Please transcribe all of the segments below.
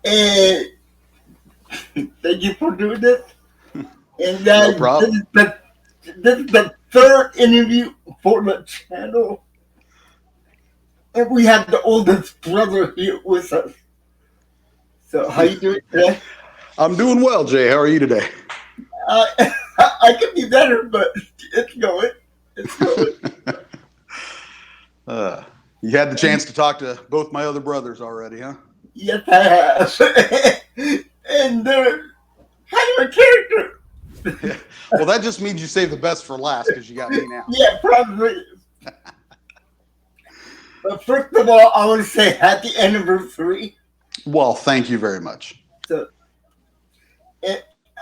And thank you for doing this. And No problem. this is the third interview for the channel. And we have the oldest brother here with us. So how you doing today? I'm doing well, Jay. How are you today? I could be better, but it's going. It's going. You had the chance to talk to both my other brothers already, huh? Yes, I have. And they're kind of a character. Well, that just means you saved the best for last because you got me now. Yeah, probably. But first of all, I want to say happy anniversary. Well, thank you very much. So,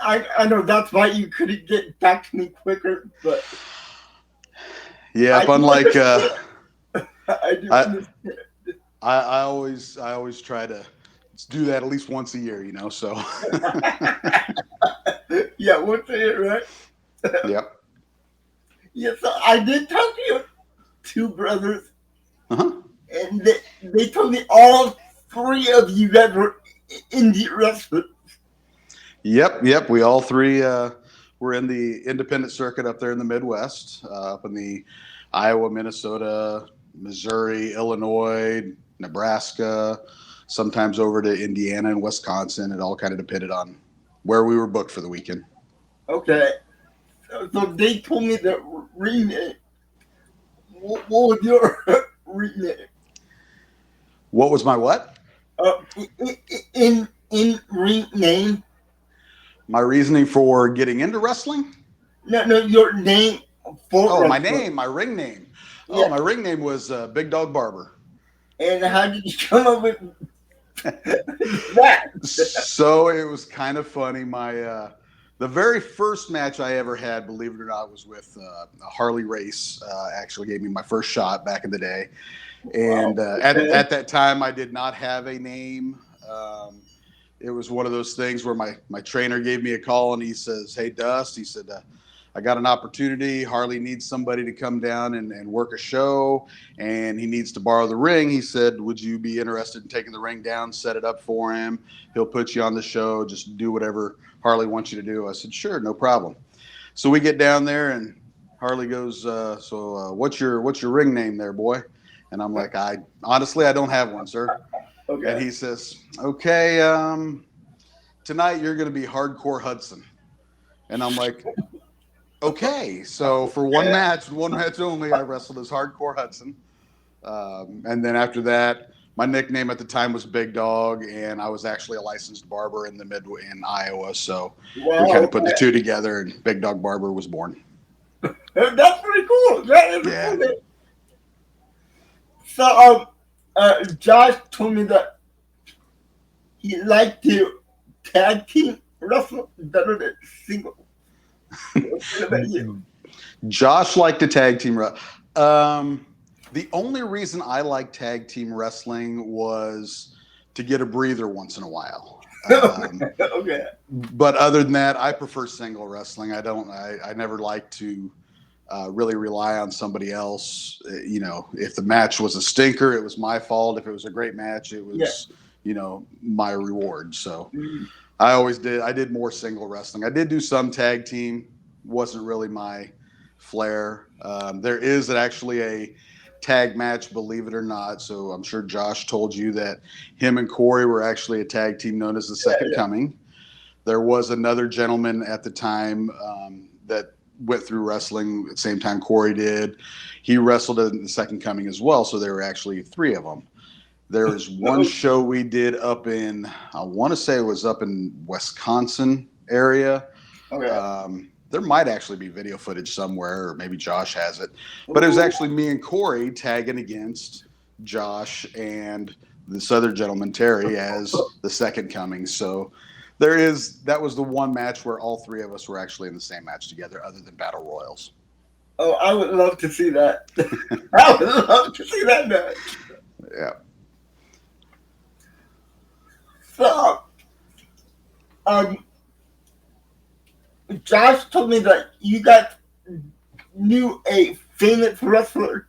I know that's why you couldn't get back to me quicker, but yeah, unlike I do understand. I always try to do that at least once a year, you know. So Yeah, once a year, right? Yep. Yeah, so I did talk to your two brothers, and they told me all three of you guys were indie wrestlers. Yep. We all three were in the independent circuit up there in the Midwest, up in the Iowa, Minnesota, Missouri, Illinois, Nebraska, sometimes over to Indiana and Wisconsin. It all kind of depended on where we were booked for the weekend. Okay. So they told me the ring name. What was your ring name? What was my what? In ring name. My reasoning for getting into wrestling? No, your name for wrestling. My name, my ring name. Yeah. Oh, my ring name was Big Dog Barber. And how did you come up with that? So it was kind of funny. My the very first match I ever had, believe it or not, was with Harley Race. Actually gave me my first shot back in the day. And at that time, I did not have a name. It was one of those things where my trainer gave me a call and he says, "Hey, Dust," he said, "I got an opportunity. Harley needs somebody to come down and work a show, and he needs to borrow the ring." He said, "Would you be interested in taking the ring down, set it up for him? He'll put you on the show. Just do whatever Harley wants you to do." I said, "Sure, no problem." So we get down there, and Harley goes, "What's your ring name there, boy?" And I'm like, "I honestly don't have one, sir." Okay. And he says, "Okay, tonight you're going to be Hardcore Hudson." And I'm like, "Okay." So for one match only, I wrestled as Hardcore Hudson. And then after that, my nickname at the time was Big Dog, and I was actually a licensed barber in in Iowa. So we kind of put the two together, and Big Dog Barber was born. That's pretty cool. That is cool. So, Josh told me that he liked to tag team wrestle better than single. What about you? Josh liked to tag team wrestle. The only reason I like tag team wrestling was to get a breather once in a while. Okay. But other than that, I prefer single wrestling. I never like to really rely on somebody else. You know, if the match was a stinker, it was my fault. If it was a great match, it was, my reward. So I did more single wrestling. I did do some tag team. Wasn't really my flair. There is actually a tag match, believe it or not. So I'm sure Josh told you that him and Corey were actually a tag team known as the Second Coming. There was another gentleman at the time that went through wrestling at the same time Corey did. He wrestled in the Second Coming as well. So there were actually three of them. There was one show we did up in, I want to say it was up in Wisconsin area. Okay. There might actually be video footage somewhere, or maybe Josh has it. But it was actually me and Corey tagging against Josh and this other gentleman, Terry, as the Second Coming. So that was the one match where all three of us were actually in the same match together, other than Battle Royals. Oh, I would love to see that. I would love to see that match. Yeah. So, Josh told me that you guys knew a famous wrestler,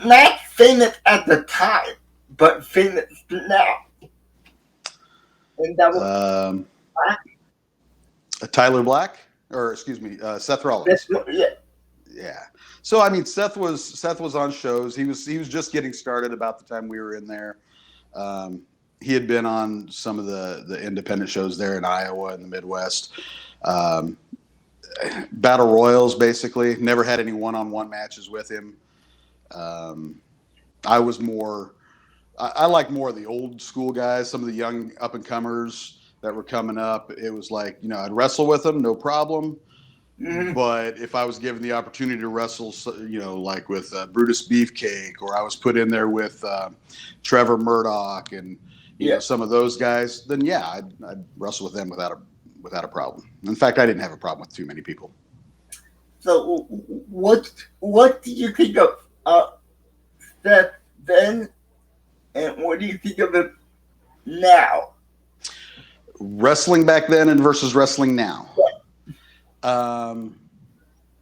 not famous at the time, but famous now. And that was Tyler Black, or excuse me, Seth Rollins. yeah. Yeah. So I mean, Seth was on shows. He was just getting started about the time we were in there. He had been on some of the independent shows there in Iowa and the Midwest. Battle Royals, basically. Never had any one-on-one matches with him. I was more. I like more of the old school guys. Some of the young up and comers that were coming up. It was like, I'd wrestle with them, no problem. Mm-hmm. But if I was given the opportunity to wrestle, like with Brutus Beefcake, or I was put in there with Trevor Murdoch and some of those guys, then I'd wrestle with them without a problem. In fact, I didn't have a problem with too many people. So, what do you think of Seth then, and what do you think of him now? Wrestling back then and versus wrestling now.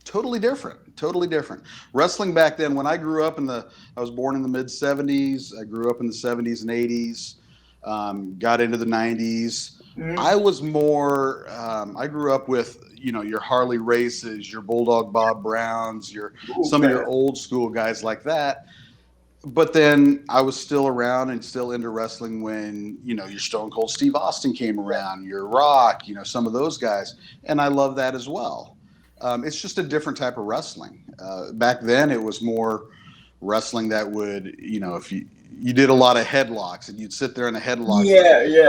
Totally different. Wrestling back then, when I grew up I was born in the mid 70s. I grew up in the 70s and 80s, got into the 90s. Mm-hmm. I was more, I grew up with, your Harley Races, your Bulldog Bob Browns, some of your old school guys like that. But then I was still around and still into wrestling when, your Stone Cold Steve Austin came around, your Rock, some of those guys. And I love that as well. It's just a different type of wrestling. Back then it was more wrestling that would, if you did a lot of headlocks and you'd sit there in a headlock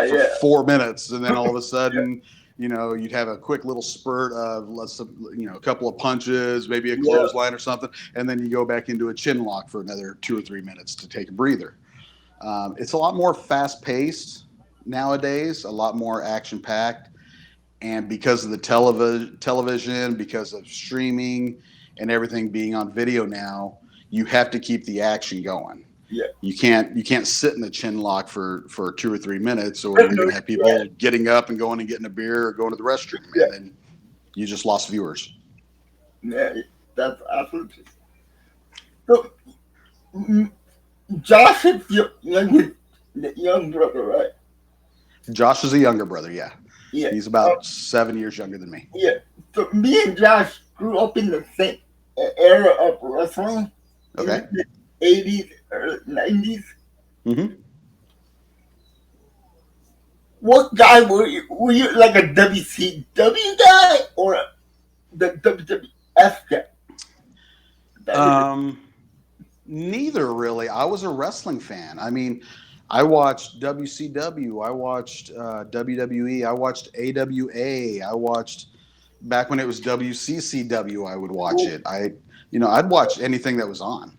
for 4 minutes. And then all of a sudden, you'd have a quick little spurt of, a couple of punches, maybe a clothesline or something. And then you go back into a chin lock for another 2 or 3 minutes to take a breather. It's a lot more fast paced nowadays, a lot more action packed. And because of the television, because of streaming and everything being on video now, you have to keep the action going. Yeah. You can't sit in the chin lock for 2 or 3 minutes, or you're going to have people getting up and going and getting a beer or going to the restroom, and then you just lost viewers. Yeah, that's absolutely. So, Josh is your young brother, right? Josh is a younger brother, yeah. Yeah. He's about 7 years younger than me. Yeah. So me and Josh grew up in the same era of wrestling. Okay. In the 80s or 90s. Mm-hmm. What guy were you? Were you like a WCW guy or the WWF guy? Neither really. I was a wrestling fan. I mean, I watched WCW. I watched WWE. I watched AWA. I watched back when it was WCCW. I would watch it. I'd watch anything that was on.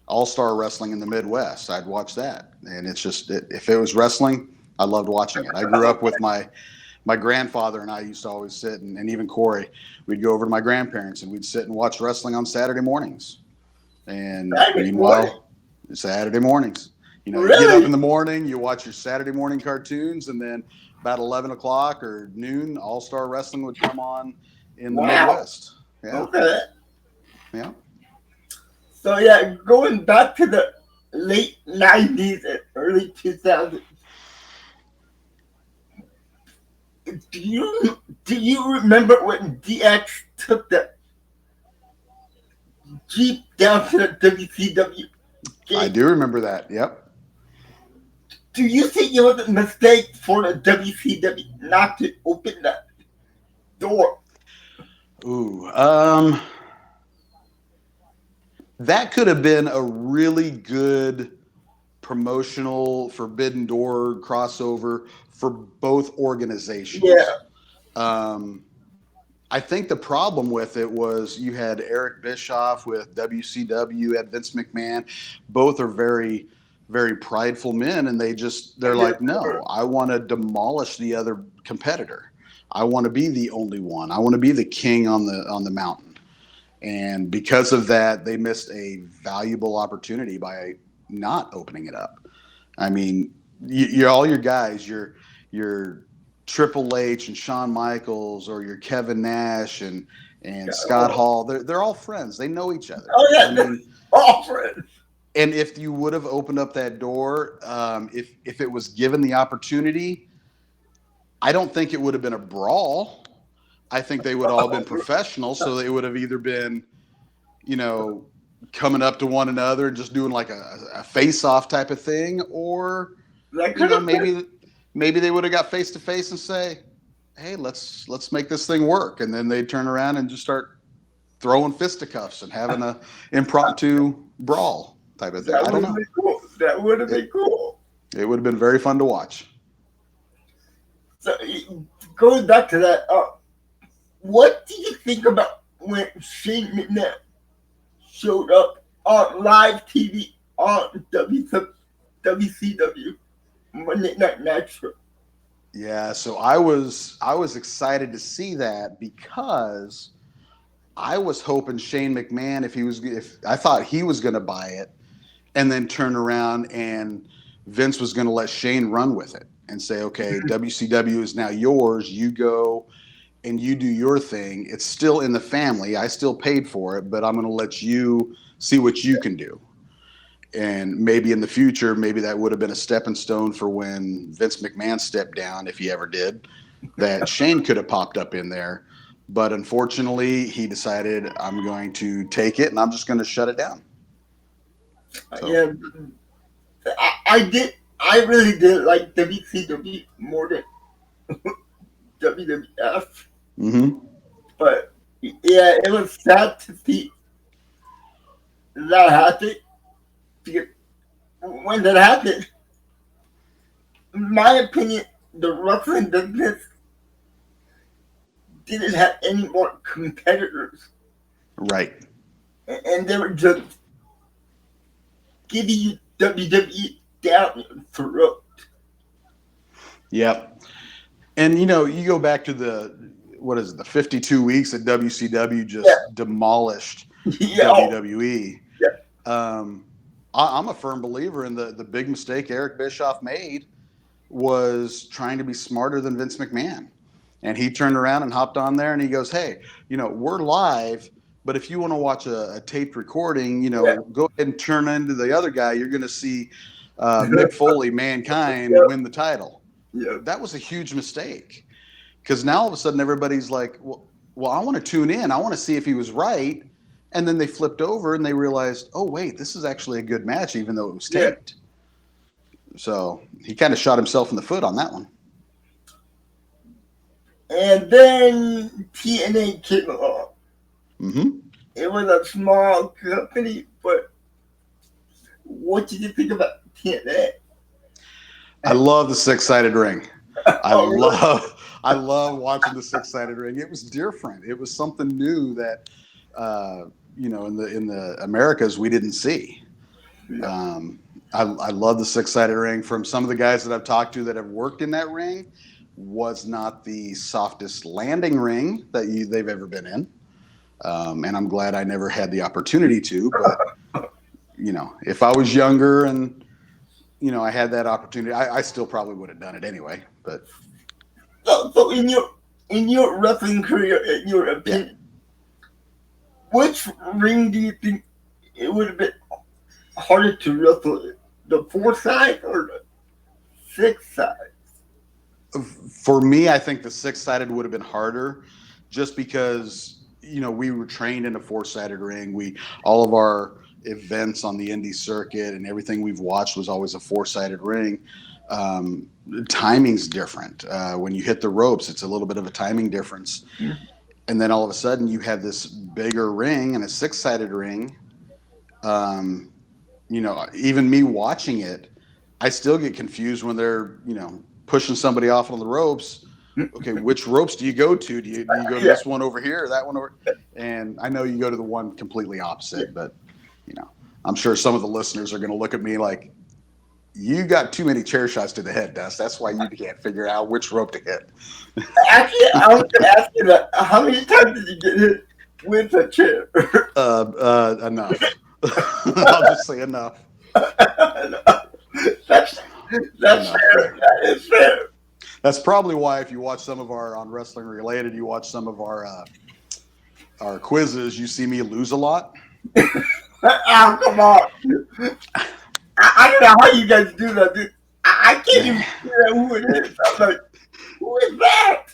All-Star Wrestling in the Midwest. I'd watch that. And it's just, if it was wrestling, I loved watching it. I grew up with my grandfather, and I used to always sit, and even Corey, we'd go over to my grandparents and we'd sit and watch wrestling on Saturday mornings. And meanwhile, Saturday mornings. You get up in the morning, you watch your Saturday morning cartoons, and then about 11 o'clock or noon, All-Star Wrestling would come on in the Midwest. Yeah. Okay. Yeah. So, going back to the late 90s and early 2000s, do you remember when DX took the Jeep down to the WCW gate? I do remember that, yep. Do you think it was a mistake for the WCW not to open that door? Ooh, that could have been a really good promotional Forbidden Door crossover for both organizations. Yeah. I think the problem with it was you had Eric Bischoff with WCW, you had Vince McMahon. Both are very, very prideful men, and they're like, no, I want to demolish the other competitor. I want to be the only one. I want to be the king on the mountain. And because of that, they missed a valuable opportunity by not opening it up. I mean, you're all your guys, your Triple H and Shawn Michaels, or your Kevin Nash and Scott Hall. They're all friends. They know each other. Oh yeah, all friends. And if you would have opened up that door, if it was given the opportunity, I don't think it would have been a brawl. I think they would all have been professional, so it would have either been, coming up to one another and just doing like a face-off type of thing, or maybe they would have got face to face and say, "Hey, let's make this thing work," and then they'd turn around and just start throwing fisticuffs and having a impromptu brawl type of thing. I don't know. Cool. That would have been cool. It would have been very fun to watch. So going back to that, what do you think about when Shane McMahon showed up on live TV on WCW Monday Night Nitro? Yeah, so I was excited to see that because I was hoping Shane McMahon, if I thought he was going to buy it, and then turn around and Vince was going to let Shane run with it and say, "Okay, WCW is now yours. You go and you do your thing. It's still in the family. I still paid for it, but I'm going to let you see what you can do." And maybe in the future, maybe that would have been a stepping stone for when Vince McMahon stepped down, if he ever did, that Shane could have popped up in there. But unfortunately, he decided, I'm going to take it and I'm just going to shut it down. So. Yeah, I really did like WCW more than WWF. Mm-hmm. But yeah, it was sad to see that happen. Because when that happened, in my opinion, the wrestling business didn't have any more competitors. Right. And they were just giving you WWE down your throat. Yep. And, you go back to the 52 weeks that WCW just demolished WWE. Yeah. I'm a firm believer in the big mistake Eric Bischoff made was trying to be smarter than Vince McMahon. And he turned around and hopped on there and he goes, "Hey, we're live, but if you want to watch a taped recording, go ahead and turn into the other guy. You're going to see Mick Foley, Mankind, win the title." Yeah. That was a huge mistake because now all of a sudden everybody's like, well, I want to tune in. I want to see if he was right. And then they flipped over and they realized, oh, wait, this is actually a good match, even though it was taped. Yeah. So he kind of shot himself in the foot on that one. And then TNA came along. Mm-hmm. It was a small company, but what did you think about TNA? I love the six-sided ring. I love watching the six-sided ring. It was different. It was something new that in the Americas we didn't see. I love the six-sided ring. From some of the guys that I've talked to that have worked in that ring, was not the softest landing ring that they've ever been in. And I'm glad I never had the opportunity to. But if I was younger and I had that opportunity, I still probably would have done it anyway. But so in your wrestling career, in your opinion, which ring do you think it would have been harder to wrestle? The 4-side or the 6-side? For me, I think the 6-sided would have been harder, just because we were trained in a 4-sided ring. All of our events on the indie circuit and everything we've watched was always a 4-sided ring. Timing's different. When you hit the ropes, it's a little bit of a timing difference. Mm-hmm. And then all of a sudden you have this bigger ring and a 6-sided ring. Even me watching it, I still get confused when they're, pushing somebody off on the ropes. Okay, which ropes do you go to? Do you go to this one over here or that one over? And I know you go to the one completely opposite, but I'm sure some of the listeners are going to look at me like, you got too many chair shots to the head, Dust. That's why you can't figure out which rope to hit. Actually, I was going to ask you that. How many times did you get hit with a chair? Enough. I'll just say enough. That's fair. That is fair. That's probably why if you watch some of our on Wrestling Related, you watch some of our quizzes, you see me lose a lot. Oh, come on. I don't know how you guys do that, dude. I can't even figure out who it is. I'm like, Who is that?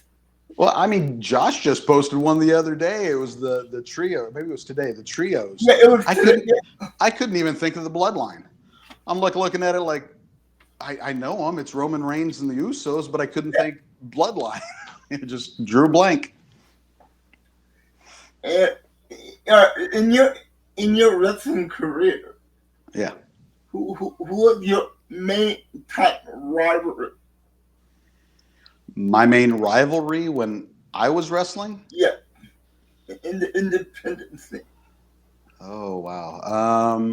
Well, I mean, Josh just posted one the other day. It was the trio. Maybe it was today. The trios. Yeah, it was. I couldn't even think of the bloodline. I'm like looking at it like I know them. It's Roman Reigns and the Usos, but I couldn't think bloodline. It just drew a blank. In your wrestling career, Yeah. who was your main type rivalry? My main rivalry when I was wrestling? Yeah, in the independent scene. Oh wow.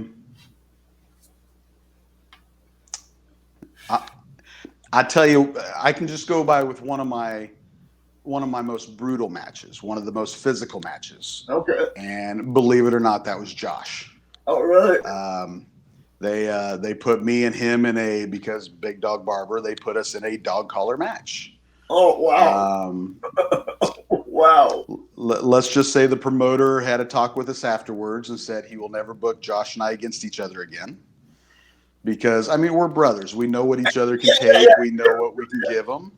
I tell you, I can just go by with one of my most brutal matches, one of the most physical matches. Okay. And believe it or not, that was Josh. Oh, really? They put me and him because Big Dog Barber, they put us in a dog collar match. Oh, wow. Wow. Let's just say the promoter had a talk with us afterwards and said he will never book Josh and I against each other again. Because, I mean, we're brothers. We know what each other can take. We know what we can give them.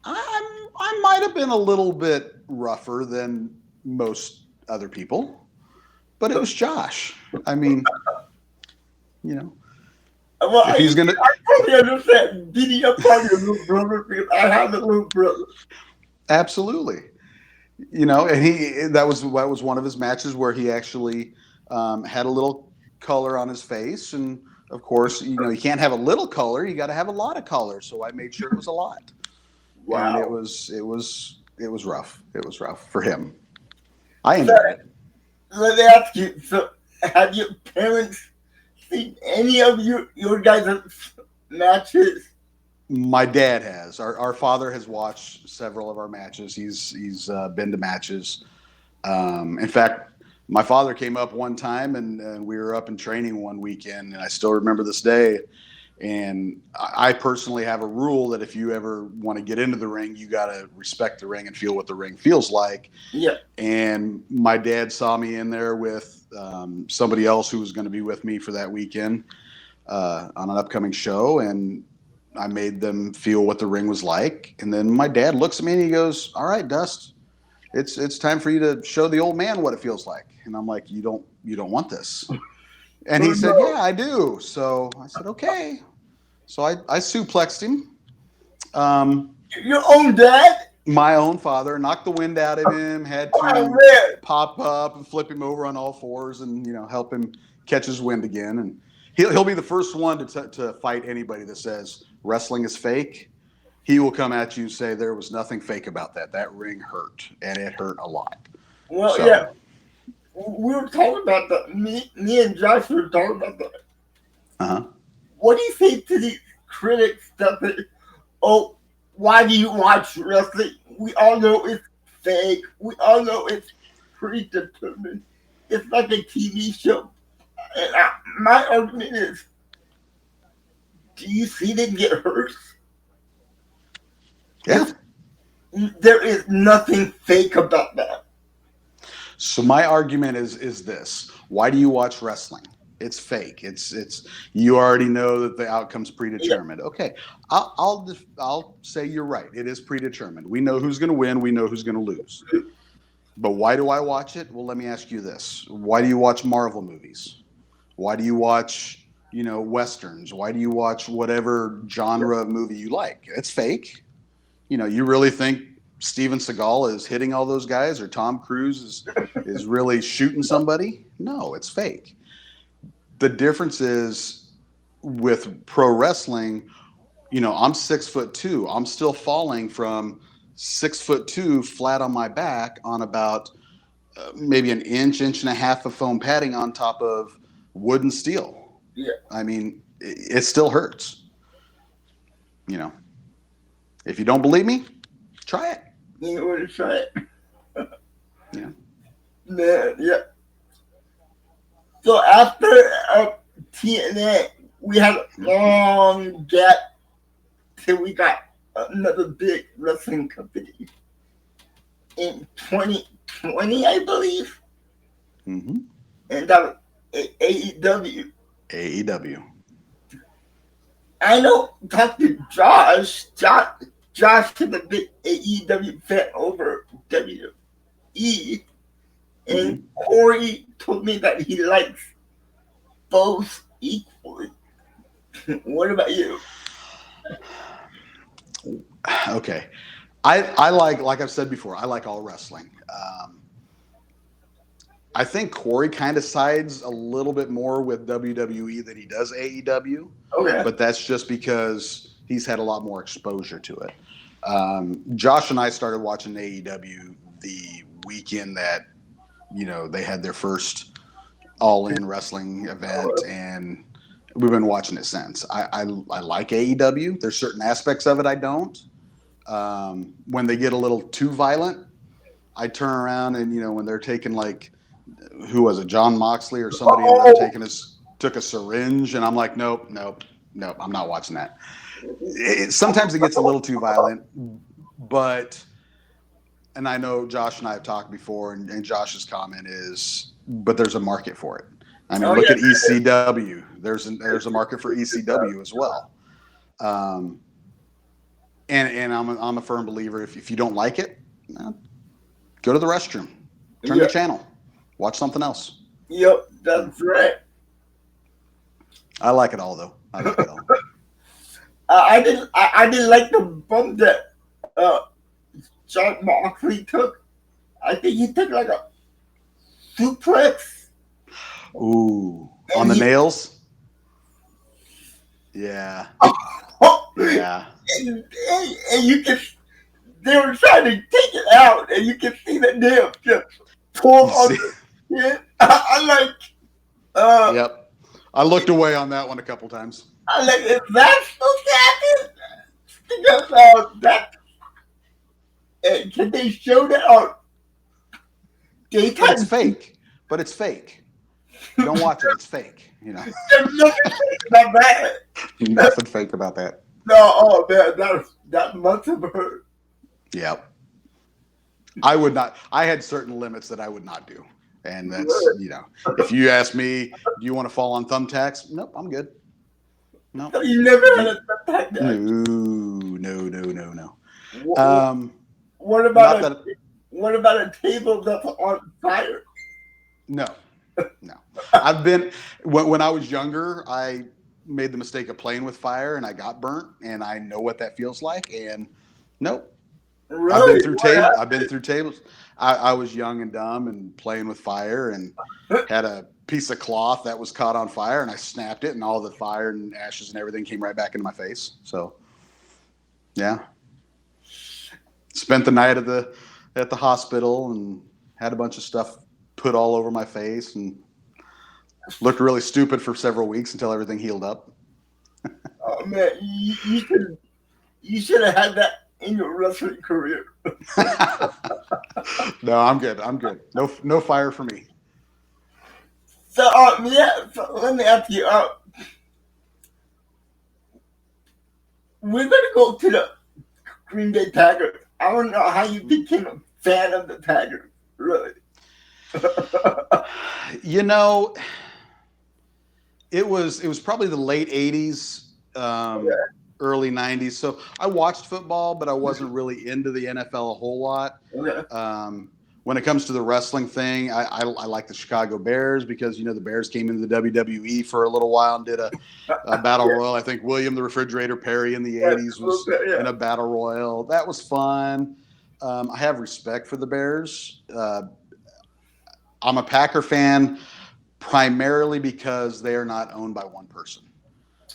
I might have been a little bit rougher than most other people, but it was Josh. I mean, you know. Well, if he's gonna, I totally understand beating up on your little brother because I have a little brother. Absolutely. You know, and that was one of his matches where he actually had a little color on his face, and of course, you know, you can't have a little color; you got to have a lot of color. So I made sure it was a lot. Wow. And it was rough. It was rough for him. I enjoyed it. Let me ask you: so, have your parents seen any of your guys' matches? My dad has. Our father has watched several of our matches. He's been to matches. In fact, my father came up one time and we were up in training one weekend, and I still remember this day. And I personally have a rule that if you ever want to get into the ring, you got to respect the ring and feel what the ring feels like. Yeah. And my dad saw me in there with somebody else who was going to be with me for that weekend on an upcoming show, and I made them feel what the ring was like. And then my dad looks at me and he goes, "All right, Dust, it's time for you to show the old man what it feels like." And I'm like, you don't want this. And he said, "Yeah, I do." So I said, "Okay." So I suplexed him. Your own dad? My own father, knocked the wind out of him, had to pop up and flip him over on all fours and, you know, help him catch his wind again. And he'll be the first one to fight anybody that says wrestling is fake. He will come at you and say there was nothing fake about that. That ring hurt, and it hurt a lot. Well, so, yeah. We were talking about that. Me and Josh were talking about that. Uh-huh. What do you say to these critics that say, "Oh, why do you watch wrestling? We all know it's fake. We all know it's predetermined. It's like a TV show." And my argument is, do you see them get hurt? Yeah. There is nothing fake about that. So my argument is this: why do you watch wrestling? It's fake. It's you already know that the outcome's predetermined. Yeah. Okay, I'll say you're right. It is predetermined. We know who's going to win. We know who's going to lose. But why do I watch it? Well, let me ask you this: why do you watch Marvel movies? Why do you watch, you know, westerns? Why do you watch whatever genre of movie you like? It's fake. You know, you really think Steven Seagal is hitting all those guys, or Tom Cruise is really shooting somebody? No, it's fake. The difference is with pro wrestling, you know, I'm 6'2". I'm still falling from 6'2" flat on my back on about maybe an inch and a half of foam padding on top of wood and steel. Yeah. I mean, it still hurts. You know, if you don't believe me, try it. You want to try it? Yeah. Man, yeah. So after TNA, we had a long gap till we got another big wrestling company in 2020, I believe. Mm-hmm. And that was AEW. AEW. I know Dr. Josh Josh is a big AEW fan over WWE, and Corey told me that he likes both equally. What about you? Okay. I like I've said before, I like all wrestling. I think Corey kind of sides a little bit more with WWE than he does AEW, Okay. but that's just because he's had a lot more exposure to it. Josh and I started watching AEW the weekend that, they had their first all-in wrestling event, and we've been watching it since. I like AEW. There's certain aspects of it I don't. When they get a little too violent, I turn around and, when they're taking who was it, John Moxley or somebody ended up took a syringe, and I'm like, nope, I'm not watching that. Sometimes it gets a little too violent, and I know Josh and I have talked before, and Josh's comment is, but there's a market for it. I mean, look at ECW. There's a market for ECW as well. And I'm a firm believer, if you don't like it, go to the restroom, turn the channel, watch something else. Yep, that's right. I like it all, though. I like it all. I didn't like the bump that John Moxley took. I think he took like a suplex. Ooh, on the nails? Yeah. Yeah. And you can, they were trying to take it out, and you can see the nail just pull on the skin. Yep. I looked away on that one a couple times. I'm like, is that supposed to happen? Because can they show that on daytime? It's fake. But it's fake. You don't watch it. It's fake. There's nothing fake about that. Nothing fake about that. No, man, that must have hurt. Yep. I would not. I had certain limits that I would not do. And that's, if you ask me, do you want to fall on thumbtacks? Nope, I'm good. No. So you never had a thumbtack? No. What about a table that's on fire? No. I've been, when I was younger, I made the mistake of playing with fire, and I got burnt, and I know what that feels like. And nope. Really? I've been through tables. I was young and dumb and playing with fire, and had a piece of cloth that was caught on fire, and I snapped it, and all the fire and ashes and everything came right back into my face. So, yeah. Spent the night at the hospital and had a bunch of stuff put all over my face, and looked really stupid for several weeks until everything healed up. Oh man, you should have had that in your wrestling career. No, I'm good. No fire for me. So so let me ask you. We're gonna go to the Green Bay Packers. I don't know how you became a fan of the Packers, really. It was probably the late 80s, early 90s. So I watched football, but I wasn't really into the NFL a whole lot. Okay. When it comes to the wrestling thing, I like the Chicago Bears because, the Bears came into the WWE for a little while and did a battle royal. I think William the Refrigerator Perry in the 80s was in a battle royal. That was fun. I have respect for the Bears. I'm a Packer fan primarily because they are not owned by one person.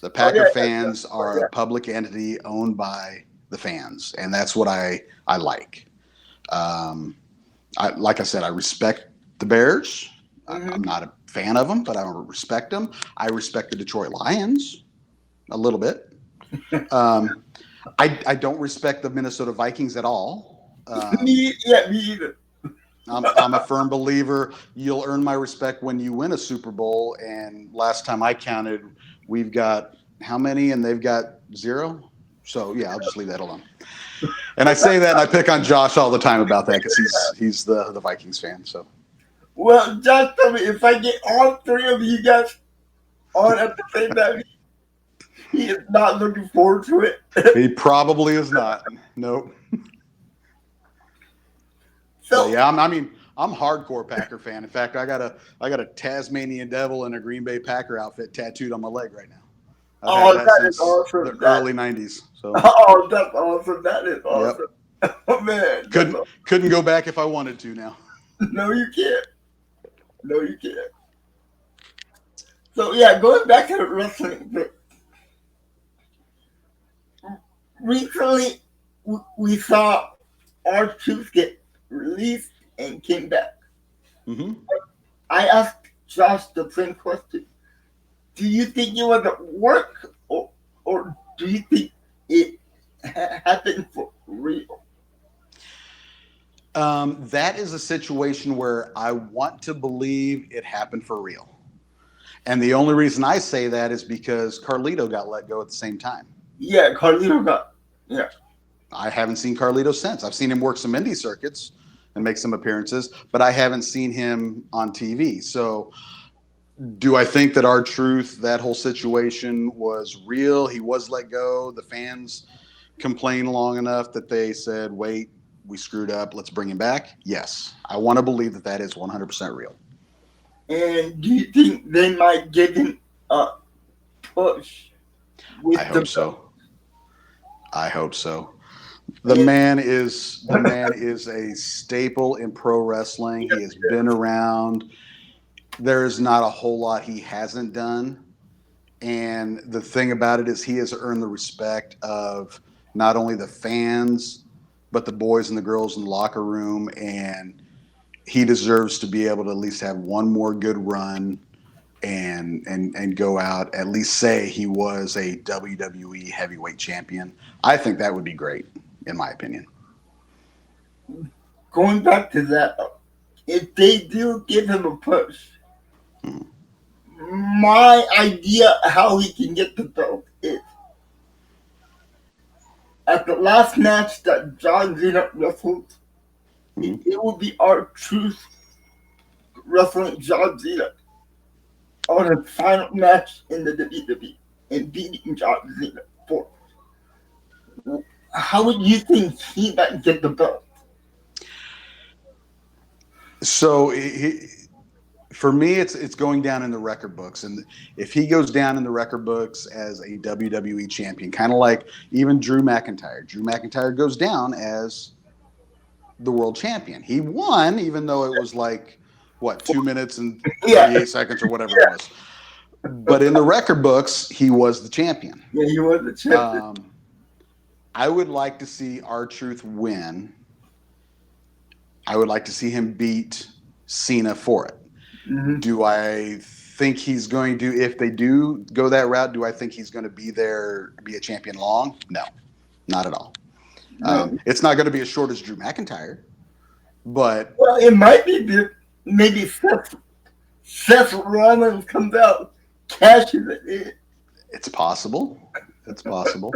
The Packer fans are a public entity owned by the fans, and that's what I like. Like I said, I respect the Bears. I'm not a fan of them, but I respect them. I respect the Detroit Lions a little bit. I don't respect the Minnesota Vikings at all. Me either. I'm a firm believer. You'll earn my respect when you win a Super Bowl. And last time I counted, we've got how many? And they've got 0. So yeah, I'll just leave that alone. And I say that, and I pick on Josh all the time about that because he's the Vikings fan. So. Well, Josh told me if I get all 3 of you guys on at the same time, He is not looking forward to it. He probably is not. Nope. So But yeah, I'm hardcore Packer fan. In fact, I got a Tasmanian Devil and a Green Bay Packer outfit tattooed on my leg right now. I've had that that is since awesome. the early '90s. So Oh, that's awesome. That is yep, awesome. Oh man. couldn't go back if I wanted to now. No, you can't. No, you can't. So yeah, going back to the wrestling bit. Recently, we saw R-Truth get released and came back. Mm-hmm. I asked Josh the same question. Do you think it was a work, or do you think it happened for real? That is a situation where I want to believe it happened for real. And the only reason I say that is because Carlito got let go at the same time. Yeah, Carlito got. Yeah. I haven't seen Carlito since. I've seen him work some indie circuits and make some appearances, but I haven't seen him on TV. So do I think that R-Truth, that whole situation was real? He was let go. The fans complained long enough that they said, wait, we screwed up. Let's bring him back. Yes. I want to believe that that is 100% real. And do you think they might give him a push? I hope so. I hope so. The man is a staple in pro wrestling. He has been around. There is not a whole lot he hasn't done. And the thing about it is he has earned the respect of not only the fans, but the boys and the girls in the locker room. And he deserves to be able to at least have one more good run and go out, at least say he was a WWE heavyweight champion. I think that would be great, in my opinion. Going back to that, if they do give him a push, my idea how he can get the belt is at the last match that John Cena wrestled, it will be R-Truth wrestling John Cena on the final match in the WWE and beating John Cena for. How would you think he might get the belt? So for me, it's going down in the record books, and if he goes down in the record books as a WWE champion, kind of like even Drew McIntyre. Drew McIntyre goes down as the world champion. He won, even though it was like 2 minutes and 38 seconds or whatever it was. But in the record books, he was the champion. Yeah, he was the champion. I would like to see R-Truth win. I would like to see him beat Cena for it. Mm-hmm. Do I think he's going to, if they do go that route, do I think he's going to be a champion long? No, not at all. It's not going to be as short as Drew McIntyre, but. Well, it might be maybe Seth Rollins comes out, cashes it in. It's possible. It's possible.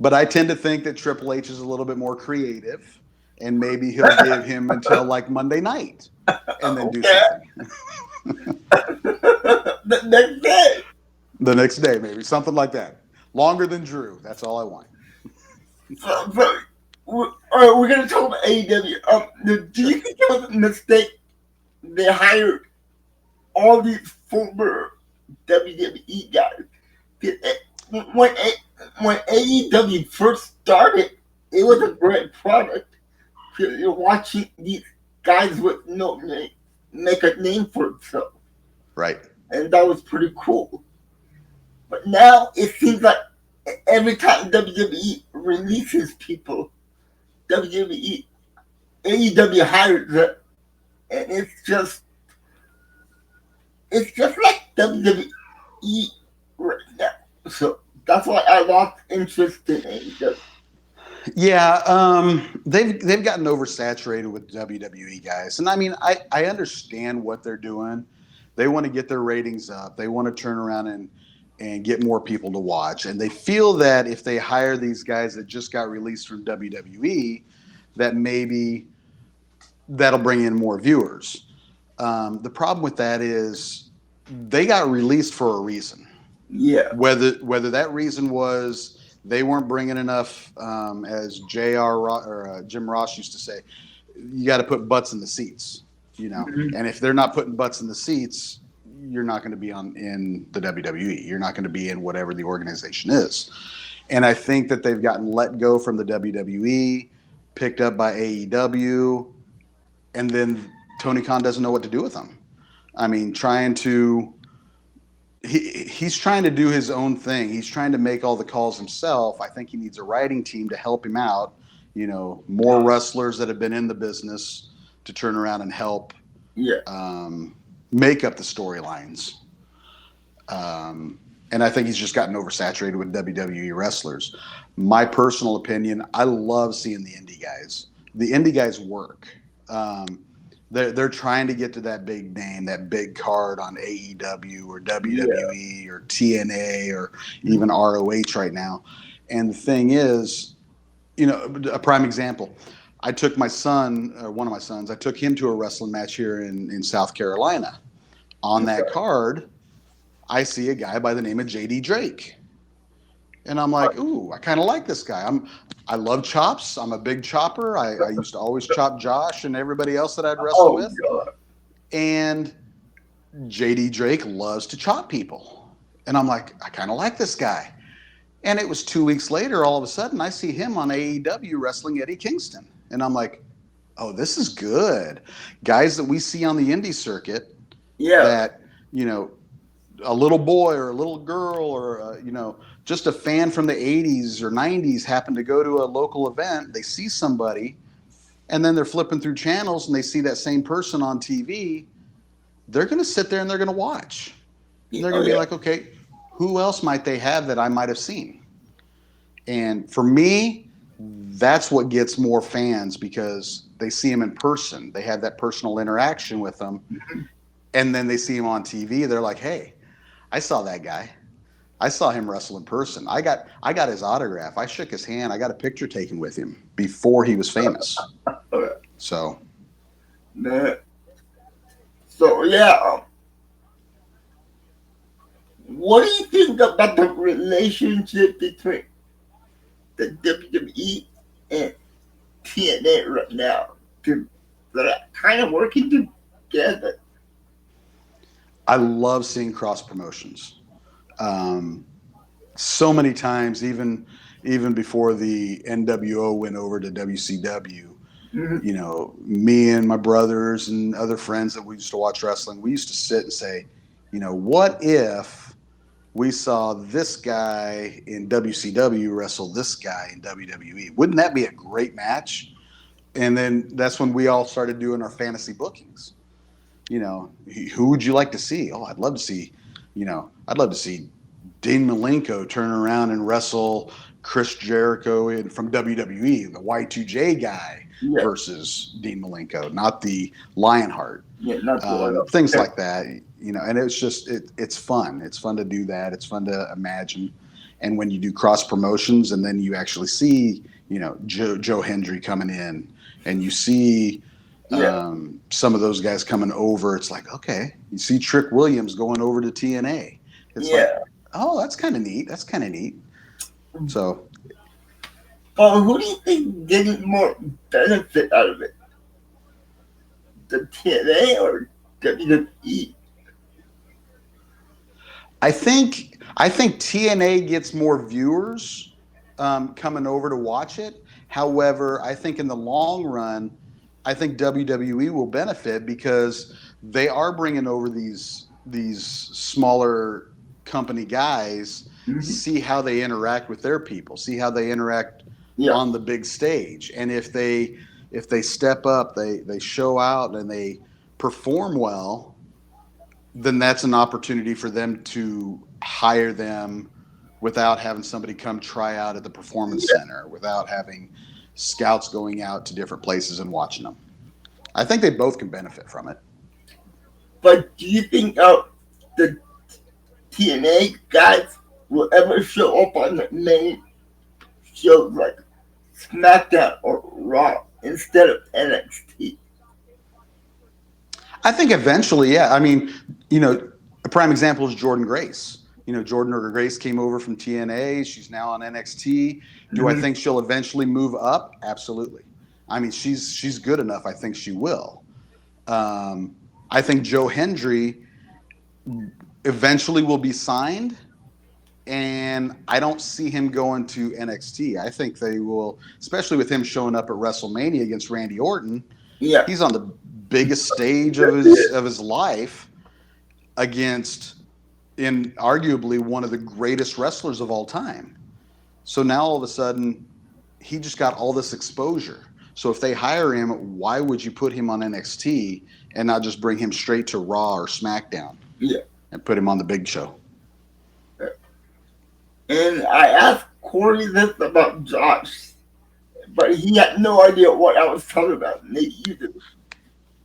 But I tend to think that Triple H is a little bit more creative, and maybe he'll give him until like Monday night and then do something. The next day. The next day, maybe. Something like that. Longer than Drew. That's all I want. So we're going to talk about AEW. Do you think it was a mistake they hired all these former WWE guys? When AEW first started, it was a great product. You're watching these guys with no name make a name for themselves. Right. And that was pretty cool. But now it seems like every time WWE releases people, AEW hires them, and it's just like WWE right now. So that's why I lost interest in AEW. Yeah, they've gotten oversaturated with WWE guys, and I mean I understand what they're doing. They want to get their ratings up. They want to turn around and get more people to watch. And they feel that if they hire these guys that just got released from WWE, that maybe that'll bring in more viewers. The problem with that is they got released for a reason. Yeah. Whether that reason was they weren't bringing enough, as Jim Ross used to say, you got to put butts in the seats, Mhm. And if they're not putting butts in the seats, you're not going to be in the WWE. You're not going to be in whatever the organization is. And I think that they've gotten let go from the WWE, picked up by AEW, and then Tony Khan doesn't know what to do with them. I mean, he's trying to do his own thing. He's trying to make all the calls himself. I think he needs a writing team to help him out. More wrestlers that have been in the business to turn around and help Yeah. make up the storylines. And I think he's just gotten oversaturated with WWE wrestlers. My personal opinion, I love seeing the indie guys. The indie guys work. They're trying to get to that big name, that big card on AEW or WWE or TNA or even ROH right now. And the thing is, a prime example. I took my son, or one of my sons, I took him to a wrestling match here in South Carolina. On that card, I see a guy by the name of JD Drake. And I'm like, ooh, I kind of like this guy. I love chops. I'm a big chopper. I used to always chop Josh and everybody else that I'd wrestle with. God. And JD Drake loves to chop people. And I'm like, I kind of like this guy. And it was 2 weeks later, all of a sudden, I see him on AEW wrestling Eddie Kingston. And I'm like, oh, this is good. Guys that we see on the indie circuit that, a little boy or a little girl or, just a fan from the 80s or 90s happened to go to a local event. They see somebody and then they're flipping through channels and they see that same person on TV. They're going to sit there and they're going to watch. And they're going to be like, okay, who else might they have that I might have seen? And for me, that's what gets more fans because they see him in person. They have that personal interaction with them. Mm-hmm. And then they see him on TV. They're like, hey, I saw that guy. I saw him wrestle in person. I got his autograph. I shook his hand. I got a picture taken with him before he was famous. So. So, yeah. What do you think about the relationship between the WWE and TNA right now? They're kind of working together. I love seeing cross promotions. So many times, even before the NWO went over to WCW, me and my brothers and other friends that we used to watch wrestling, we used to sit and say, what if we saw this guy in WCW wrestle this guy in WWE? Wouldn't that be a great match? And then that's when we all started doing our fantasy bookings. Who would you like to see? Oh, I'd love to see Dean Malenko turn around and wrestle Chris Jericho from WWE, the Y2J guy versus Dean Malenko, not the Lionheart. Yeah, not the Lionheart. Things like that, and it's just it's fun. It's fun to do that. It's fun to imagine. And when you do cross promotions and then you actually see, Joe Hendry coming in and you see some of those guys coming over, it's like, okay, you see Trick Williams going over to TNA. It's like, oh, that's kind of neat. That's kind of neat. So. Who do you think getting more benefit out of it? The TNA or WWE? I think TNA gets more viewers coming over to watch it. However, I think in the long run, I think WWE will benefit because they are bringing over these smaller company guys, see how they interact with their people, see how they interact on the big stage. And if they step up, they show out and they perform well, then that's an opportunity for them to hire them without having somebody come try out at the performance center, without having scouts going out to different places and watching them. I think they both can benefit from it. But do you think the TNA guys will ever show up on the main shows like SmackDown or Raw instead of NXT? I think eventually, yeah. I mean, a prime example is Jordan Grace. Jordan Order Grace came over from TNA. She's now on NXT. Do I think she'll eventually move up? Absolutely. I mean, she's good enough. I think she will. I think Joe Hendry eventually will be signed, and I don't see him going to NXT. I think they will, especially with him showing up at WrestleMania against Randy Orton. Yeah. He's on the biggest stage of his life against, in arguably one of the greatest wrestlers of all time. So now all of a sudden, he just got all this exposure. So if they hire him, why would you put him on NXT and not just bring him straight to Raw or SmackDown? Yeah. And put him on the big show? And I asked Corey this about Josh, but he had no idea what I was talking about. Maybe you do.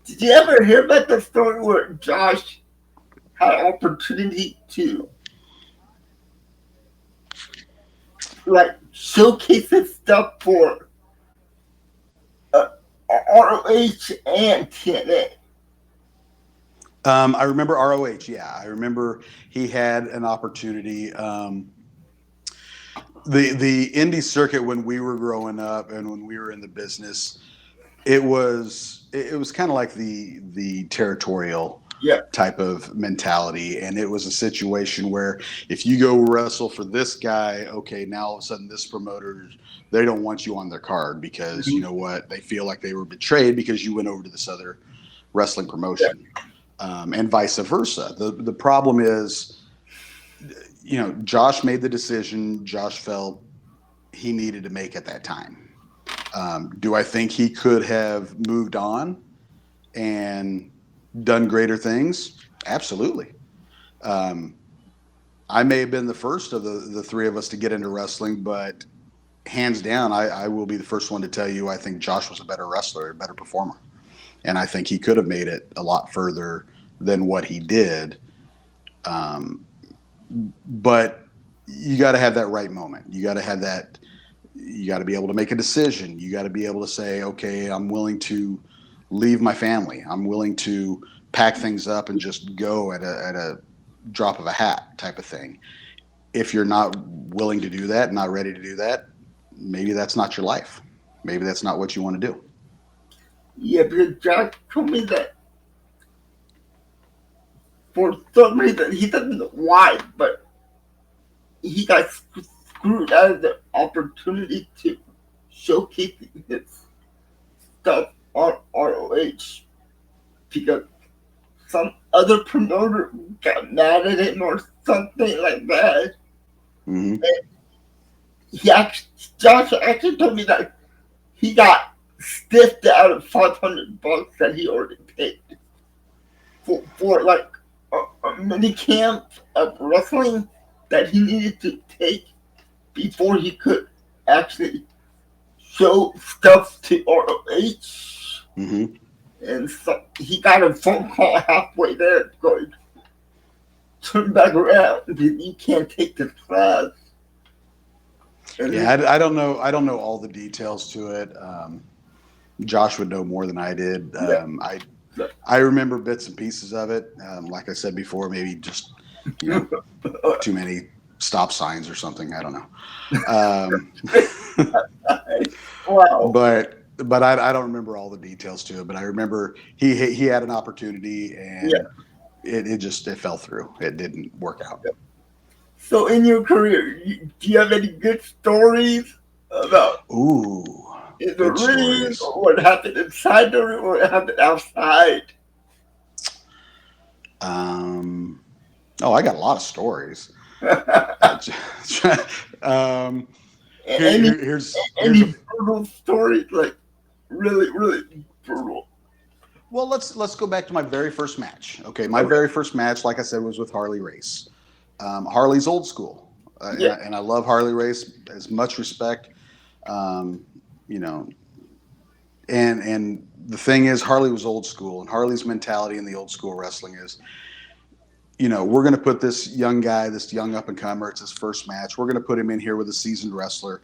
Did you ever hear about the story where Josh had an opportunity to showcase his stuff for ROH and TNA? I remember ROH. Yeah, I remember he had an opportunity. The indie circuit when we were growing up and when we were in the business, it was kind of like the territorial type of mentality, and it was a situation where if you go wrestle for this guy, okay, now all of a sudden this promoter, they don't want you on their card because you know what, they feel like they were betrayed because you went over to this other wrestling promotion, and vice versa. The problem is, Josh made the decision Josh felt he needed to make at that time. Do I think he could have moved on and done greater things? Absolutely. I may have been the first of the three of us to get into wrestling, but hands down, I will be the first one to tell you I think Josh was a better wrestler, a better performer. And I think he could have made it a lot further than what he did. But you got to have that right moment. You got to have that. You got to be able to make a decision. You got to be able to say, okay, I'm willing to leave my family. I'm willing to pack things up and just go at a drop of a hat type of thing. If you're not willing to do that, not ready to do that, maybe that's not your life. Maybe that's not what you want to do. Yeah, because Josh told me that for some reason, he doesn't know why, but he got screwed out of the opportunity to showcase his stuff on ROH because some other promoter got mad at him or something like that. Mm-hmm. And Josh actually told me that he got stiffed out of $500 that he already paid for a mini camp of wrestling that he needed to take before he could actually show stuff to ROH. Mm-hmm. And so he got a phone call halfway there going, turn back around, you can't take this class. And I don't know. I don't know all the details to it. Josh would know more than I did. I remember bits and pieces of it. Like I said before, maybe just too many stop signs or something. I don't know. Wow. But I don't remember all the details to it. But I remember he had an opportunity and it fell through. It didn't work out. So in your career, do you have any good stories about in the ring, or what happened inside the ring, or what happened outside? I got a lot of stories. Here's brutal stories, like really, really brutal. Well, let's go back to my very first match. Okay, my very first match, like I said, was with Harley Race. Harley's old school, and I love Harley Race. As much respect, and the thing is, Harley was old school, and Harley's mentality in the old school wrestling is, we're going to put this young guy, this young up and comer. It's his first match. We're going to put him in here with a seasoned wrestler,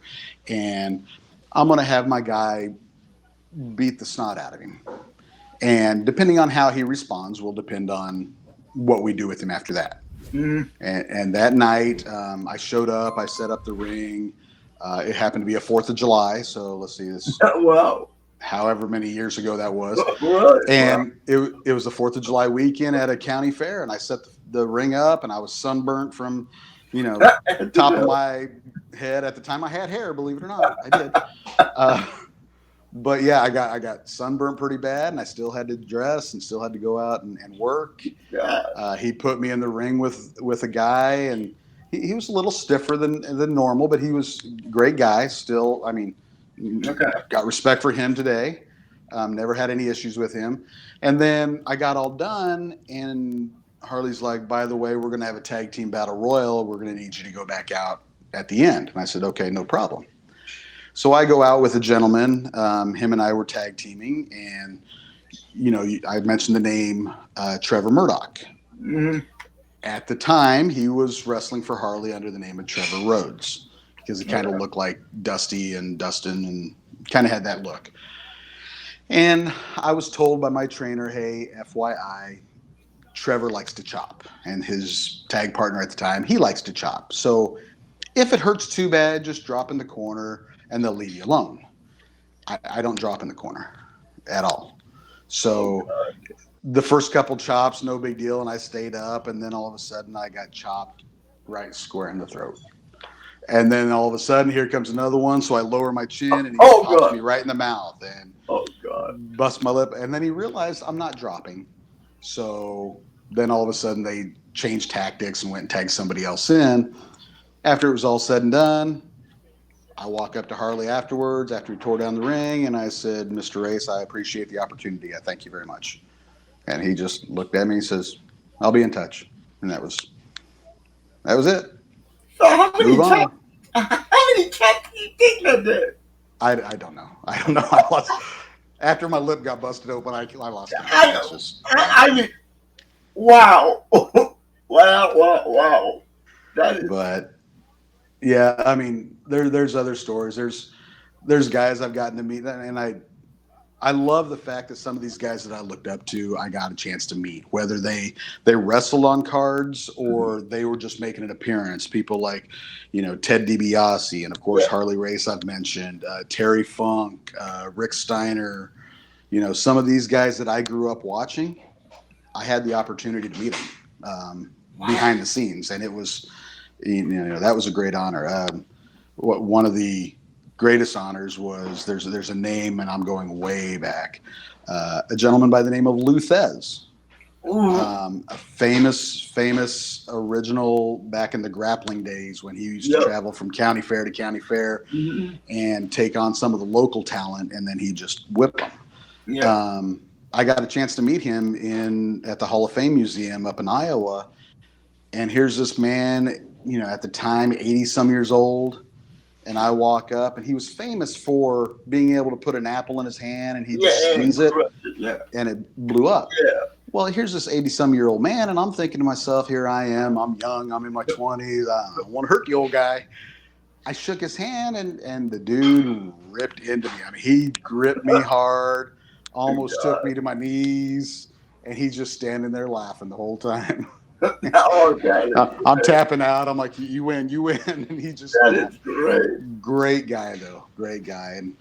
and I'm going to have my guy beat the snot out of him. And depending on how he responds will depend on what we do with him after that. And that night, I showed up. I set up the ring. It happened to be a 4th of July. So let's see, this Wow. however many years ago that was. Right. And it was the 4th of July weekend at a county fair. And I set the ring up, and I was sunburnt from, top of my head. At the time I had hair, believe it or not. I did. But yeah, I got sunburnt pretty bad, and I still had to dress and still had to go out and work. He put me in the ring with a guy, and he was a little stiffer than normal, but he was a great guy. Still, I mean, got respect for him today. Never had any issues with him. And then I got all done, and Harley's like, by the way, we're going to have a tag team battle royal. We're going to need you to go back out at the end. And I said, okay, no problem. So I go out with a gentleman. Him and I were tag teaming, and I mentioned the name Trevor Murdoch. At the time, he was wrestling for Harley under the name of Trevor Rhodes, because he kind of looked like Dusty and Dustin, and kind of had that look. And I was told by my trainer, hey, FYI, Trevor likes to chop, and his tag partner at the time, he likes to chop. So if it hurts too bad, just drop in the corner and they'll leave you alone. I don't drop in the corner at all. So the first couple chops, no big deal, and I stayed up, and then all of a sudden I got chopped right square in the throat. And then all of a sudden, here comes another one, so I lower my chin, and he pops me right in the mouth and bust my lip. And then he realized I'm not dropping. So then all of a sudden they changed tactics and went and tagged somebody else in. After it was all said and done, I walk up to Harley afterwards, after he tore down the ring, and I said, Mr. Race, I appreciate the opportunity. I thank you very much. And he just looked at me and says, I'll be in touch. And that was it. So how many chops do you think that did? I don't know. I lost. After my lip got busted open, I lost it. I mean, wow. Wow. But yeah, I mean, there's other stories. There's guys I've gotten to meet, and I love the fact that some of these guys that I looked up to, I got a chance to meet, whether they wrestled on cards or they were just making an appearance. People like, Ted DiBiase, and of course Harley Race I've mentioned, Terry Funk, Rick Steiner. Some of these guys that I grew up watching, I had the opportunity to meet them behind the scenes, and it was, that was a great honor. One of the greatest honors was there's a name, and I'm going way back. A gentleman by the name of Lou Thez, a famous original back in the grappling days when he used to travel from county fair to county fair and take on some of the local talent, and then he just whipped them. I got a chance to meet him at the Hall of Fame Museum up in Iowa, and here's this man, at the time 80 some years old. And I walk up, and he was famous for being able to put an apple in his hand, and he just squeeze it, and it blew up. Well, here's this 80-some-year-old man, and I'm thinking to myself, here I am. I'm young. I'm in my 20s. I don't want to hurt the old guy. I shook his hand, and the dude ripped into me. I mean, he gripped me hard, almost took me to my knees, and he's just standing there laughing the whole time. I'm tapping out. I'm like, you win. And he just, that is great guy though. Great guy. And,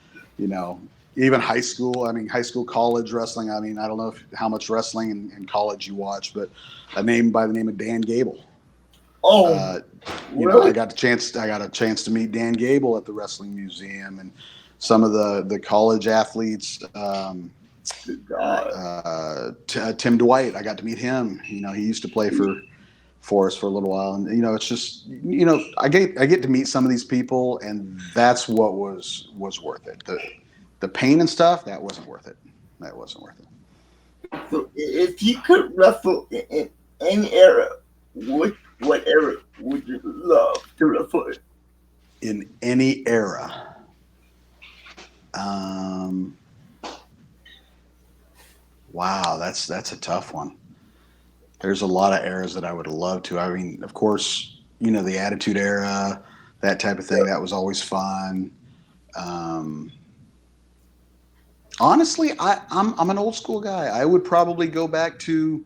even high school, college wrestling. I don't know how much wrestling in college you watch, but a name by the name of Dan Gable. Really? I got a chance to meet Dan Gable at the Wrestling Museum, and some of the college athletes, Tim Dwight, I got to meet him. He used to play for us for a little while, and it's just I get to meet some of these people, and that's what was worth it. The pain and stuff, that wasn't worth it. So if you could wrestle in any era, what era would you love to wrestle in? In any era. Wow, that's a tough one. There's a lot of eras that I would love to. I mean, of course, the Attitude Era, that type of thing. That was always fun. Honestly, I'm an old school guy. I would probably go back to,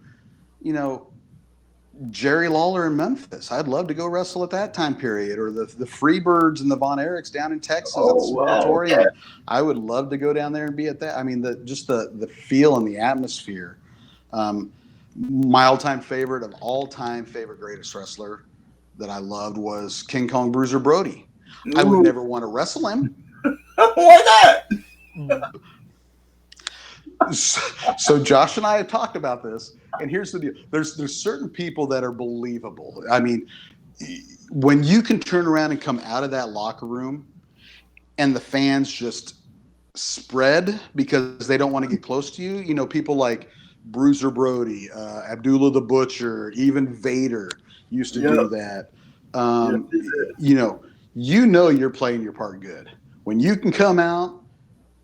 Jerry Lawler in Memphis. I'd love to go wrestle at that time period, or the Freebirds and the Von Erichs down in Texas at the Sportatorium. Okay. I would love to go down there and be at that. I mean, the feel and the atmosphere. My all-time favorite of all-time favorite greatest wrestler that I loved was King Kong Bruiser Brody. Ooh. I would never want to wrestle him. Why not? So Josh and I have talked about this, and here's the deal. There's certain people that are believable. I mean, when you can turn around and come out of that locker room and the fans just spread because they don't want to get close to you, you know, people like Bruiser Brody, Abdullah the Butcher, even Vader used to do that. You know you're playing your part good. When you can come out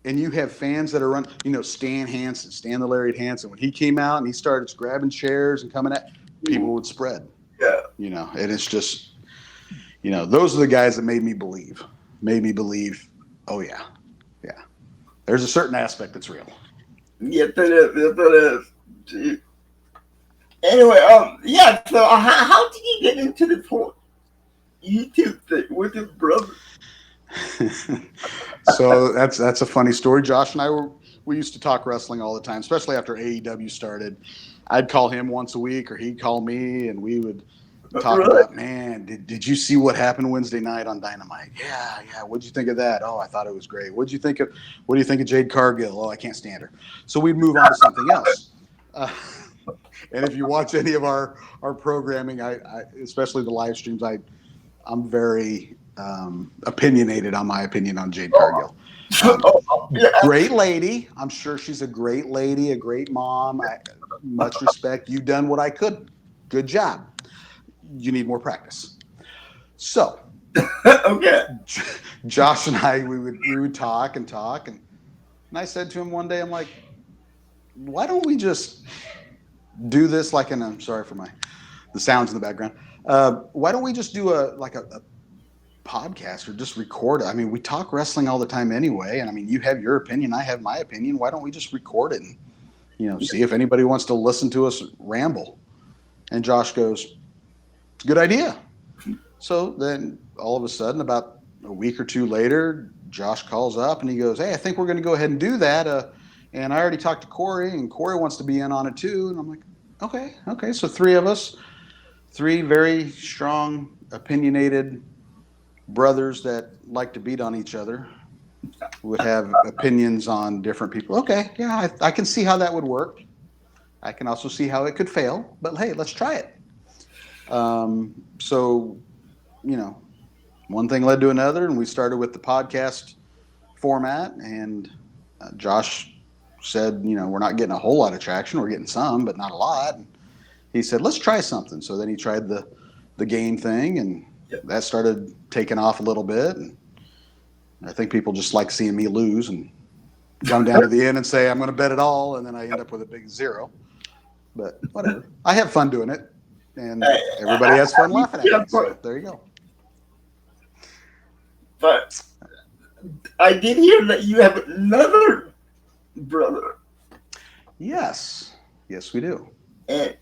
and you have fans that are running, you know, Stan the Lariat Hansen, when he came out and he started grabbing chairs and coming at, people would spread. Yeah. You know, and it's just, you know, those are the guys that made me believe, oh yeah. There's a certain aspect that's real. Yes, it is. Gee. Anyway, so how did you get into this whole YouTube thing with his brother? So that's a funny story. Josh and I we used to talk wrestling all the time, especially after AEW started. I'd call him once a week, or he'd call me, and we would talk about, man, did you see what happened Wednesday night on Dynamite? Yeah. What'd you think of that? Oh, I thought it was great. What do you think of Jade Cargill? Oh, I can't stand her. So we'd move on to something else. And if you watch any of our programming, I especially the live streams, I'm very opinionated on my opinion on Jade Cargill. Great lady. I'm sure she's a great lady, a great mom. Much respect. You've done what I could. Good job. You need more practice. So, Okay. Josh and I, we would talk, and I said to him one day, I'm like, why don't we just do this like I'm sorry for the sounds in the background. Why don't we just do a podcast, or just record it? I mean, we talk wrestling all the time anyway, and I mean, you have your opinion, I have my opinion. Why don't we just record it and, you know, see if anybody wants to listen to us ramble? And Josh goes, good idea. So then all of a sudden, about a week or two later, Josh calls up and he goes, hey, I think we're going to go ahead and do that. And I already talked to Corey, and Corey wants to be in on it too. And I'm like, okay. So three of us, three very strong, opinionated brothers that like to beat on each other, would have opinions on different people. Okay, yeah, I can see how that would work. I can also see how it could fail, but hey, let's try it. So, you know, one thing led to another, and we started with the podcast format, and Josh said, you know, we're not getting a whole lot of traction. We're getting some, but not a lot. And he said, let's try something. So then he tried the game thing, and that started taking off a little bit. And I think people just like seeing me lose and come down to the end and say, I'm going to bet it all. And then I end up with a big zero. But whatever. I have fun doing it. And everybody has fun laughing at it. So there you go. But I did hear that you have another brother. Yes, we do. And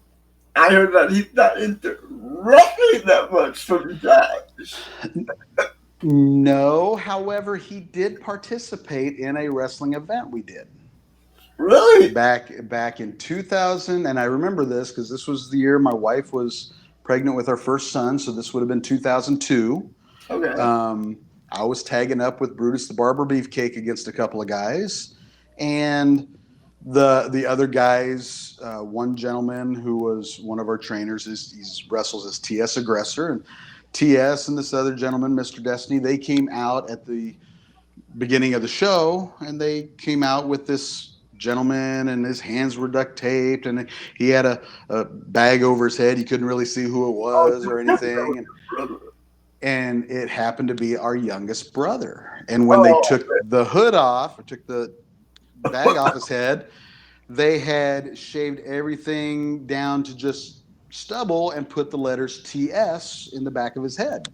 I heard that he's not into wrestling that much from Josh. No, however, he did participate in a wrestling event we did. Really? Back in 2000, and I remember this because this was the year my wife was pregnant with our first son, so this would have been 2002. Okay. I was tagging up with Brutus the Barber Beefcake against a couple of guys, and the other guys, one gentleman who was one of our trainers, he wrestles as TS Aggressor, and TS and this other gentleman, Mr. Destiny, they came out at the beginning of the show, and they came out with this gentleman, and his hands were duct taped, and he had a bag over his head. You couldn't really see who it was or anything. And it happened to be our youngest brother. And when they took the hood off, or took the bag off his head, they had shaved everything down to just stubble and put the letters TS in the back of his head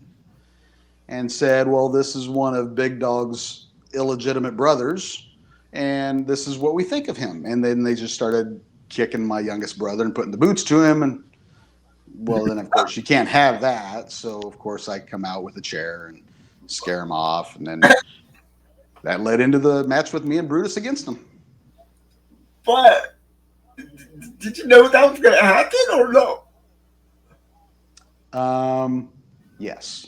and said, well, this is one of Big Dog's illegitimate brothers, and this is what we think of him. And then they just started kicking my youngest brother and putting the boots to him, and well, then of course you can't have that. So of course I come out with a chair and scare him off, and then that led into the match with me and Brutus against him. But did you know that was going to happen or no? Yes.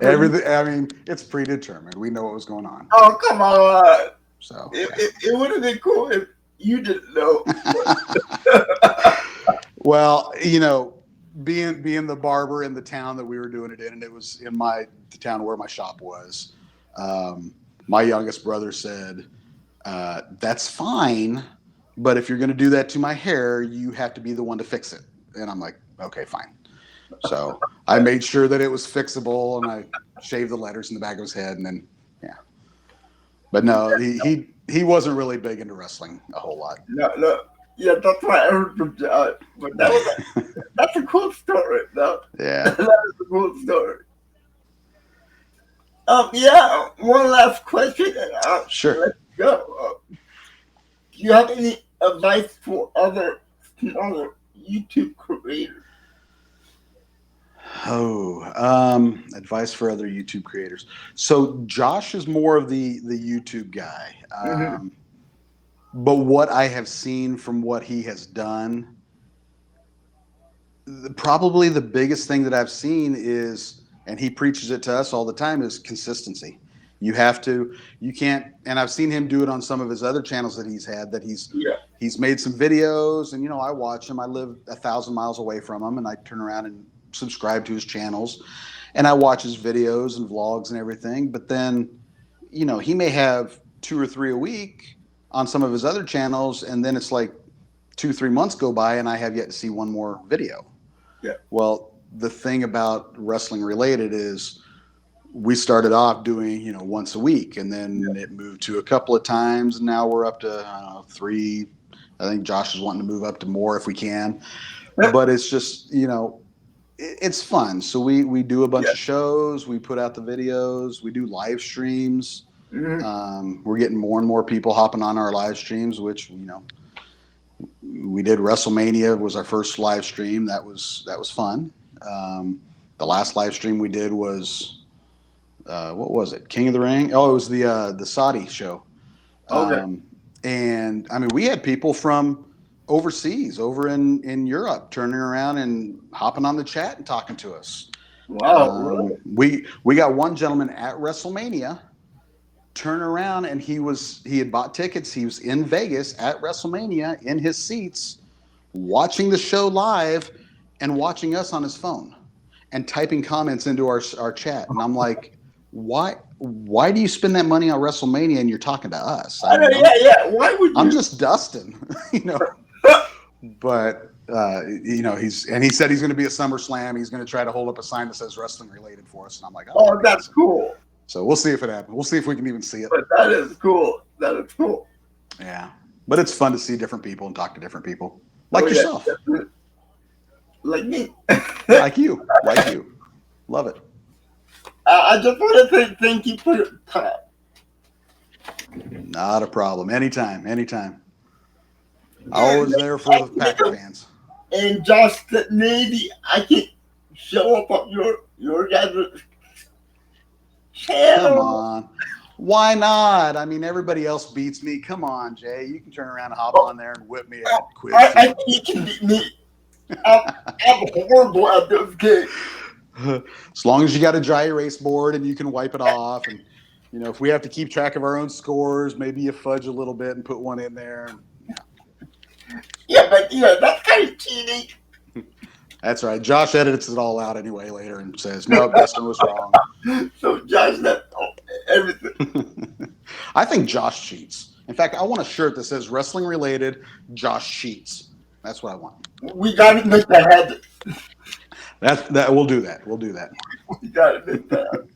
Everything. I mean, it's predetermined. We know what was going on. Oh, come on. So it would have been cool if you didn't know. Well, being the barber in the town that we were doing it in, and it was in the town where my shop was, my youngest brother said, that's fine, but if you're going to do that to my hair, you have to be the one to fix it. And I'm like, okay, fine. So I made sure that it was fixable, and I shaved the letters in the back of his head, and then, yeah. But no, he wasn't really big into wrestling a whole lot. No. Yeah, that's what I heard from John. But that's a cool story, though. Yeah. That is a cool story. Yeah, one last question, and Sure. let's go. Do you have any advice for other smaller YouTube creators? Advice for other YouTube creators. So Josh is more of the YouTube guy. But what I have seen from what he has done, probably the biggest thing that I've seen is, and he preaches it to us all the time, is consistency. You can't, and I've seen him do it on some of his other channels that he's had, that he's made some videos, and, I watch him. I live 1,000 miles away from him, and I turn around and subscribe to his channels, and I watch his videos and vlogs and everything. But then, he may have 2 or 3 a week on some of his other channels, and then it's like 2-3 months go by and I have yet to see one more video. Yeah. Well, the thing about wrestling related is we started off doing, once a week, and then it moved to a couple of times, and now we're up to 3. I think Josh is wanting to move up to more if we can. But it's just, it's fun. So we do a bunch of shows, we put out the videos, we do live streams. Mm-hmm. We're getting more and more people hopping on our live streams, which, we did WrestleMania was our first live stream. That was fun. The last live stream we did was, what was it? King of the Ring? Oh, it was the Saudi show. Okay. And I mean, we had people from overseas, over in Europe, turning around and hopping on the chat and talking to us. Wow. Really? We got one gentleman at WrestleMania turn around, and he had bought tickets. He was in Vegas at WrestleMania in his seats, watching the show live and watching us on his phone and typing comments into our chat. And I'm like, why do you spend that money on WrestleMania and you're talking to us? Yeah. Why would you? I'm just Dustin, But he said he's going to be at SummerSlam. He's going to try to hold up a sign that says wrestling related for us. And I'm like, oh, that's cool. So we'll see if it happens. We'll see if we can even see it. But that is cool. Yeah. But it's fun to see different people and talk to different people. Like yourself. Definitely. Like me. Like you. Love it. I just want to say thank you for your time. Not a problem. Anytime. Always there for the Packer fans. And Josh, maybe I can show up on your guys' channel. Come on. Why not? I mean, everybody else beats me. Come on, Jay. You can turn around and hop on there and whip me at quiz. I think he can beat me. I'm horrible at this game. As long as you got a dry erase board and you can wipe it off, and if we have to keep track of our own scores, maybe you fudge a little bit and put one in there. Yeah, but that's kind of cheating. That's right. Josh edits it all out anyway later and says, "No, Dustin was wrong." So Josh, that's everything. I think Josh cheats. In fact, I want a shirt that says "Wrestling Related." Josh cheats. That's what I want. We got to make that happen. That we'll do that. We'll do that. We got to make that happen.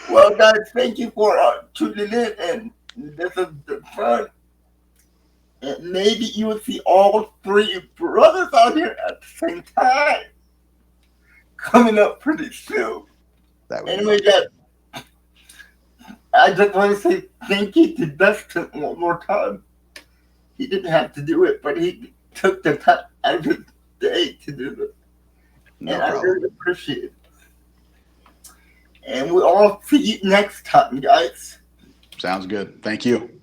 Well, guys, thank you for tuning in, and this has been fun. And maybe you will see all 3 brothers out here at the same time coming up pretty soon. Anyway, guys, I just want to say thank you to Dustin one more time. He didn't have to do it, but he took the time out of his day to do this. No And problem. I really appreciate it. And we'll all see you next time, guys. Sounds good. Thank you.